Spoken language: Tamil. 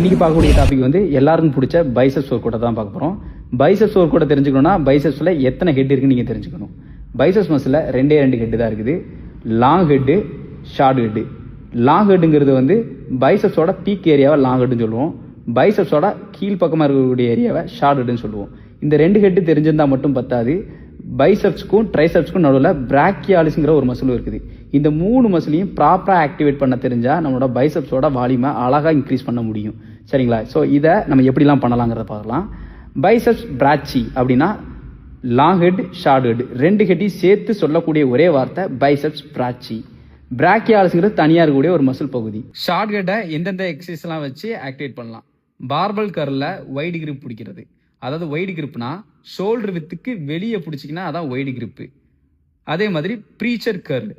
இன்னைக்கு பார்க்கக்கூடிய டாபிக் வந்து எல்லாருக்கும் பிடிச்ச பைசப்ஸ் ஒர்க் கூட தான் பார்க்க போகிறோம். பைசப்ஸ் ஒர்க் கூட தெரிஞ்சுக்கணும்னா பைசப்ஸில் எத்தனை ஹெட் இருக்குன்னு நீங்கள் தெரிஞ்சுக்கணும். பைசப்ஸ் மசில் ரெண்டு ஹெட் தான் இருக்குது, long head, short head. Long ஹெட்டுங்கிறது வந்து பைசப்ஸோட பீக் ஏரியாவை லாங் ஹெட்டுன்னு சொல்லுவோம், பைசப்ஸோட கீழ்ப்பக்கமாக இருக்கக்கூடிய ஏரியாவை ஷார்ட் ஹெட்டுன்னு சொல்லுவோம். இந்த ரெண்டு ஹெட்டு தெரிஞ்சிருந்தால் மட்டும் பத்தாது, பைசப்ஸ்க்கும் ட்ரைசப்ஸ்க்கும் நடுவில் பிராக்கியாலிஸ்ங்கிற ஒரு மசில் இருக்குது. இந்த மூணு மசிலையும் ப்ராப்பராக ஆக்டிவேட் பண்ண தெரிஞ்சால் நம்மளோட பைசப்ஸோட வால்யூமை அழகாக இன்க்ரீஸ் பண்ண முடியும். சரிங்களா? ஸோ இதை நம்ம எப்படிலாம் பண்ணலாங்கிறத பார்க்கலாம். பைசப்ஸ் பிராச்சி அப்படின்னா லாங் ஹெட், ஷார்ட் ஹெட் ரெண்டு ஹெட்டையும் சேர்த்து சொல்லக்கூடிய ஒரே வார்த்தை பைசப்ஸ் பிராச்சி. பிராக்கியாலிஸ்ங்கிறது தனியாக இருக்கக்கூடிய ஒரு மசில் பகுதி. ஷார்ட் ஹெட்டை எந்தெந்த எக்ஸசைஸ்லாம் வச்சு ஆக்டிவேட் பண்ணலாம். பார்பல் கர்லில் வைடு கிரிப் பிடிக்கிறது, அதாவது வைடு கிரிப்னா ஷோல்டர் வித்துக்கு வெளியே பிடிச்சிங்கன்னா அதான் வைடு கிரிப்பு. அதே மாதிரி ப்ரீச்சர் கர்ல்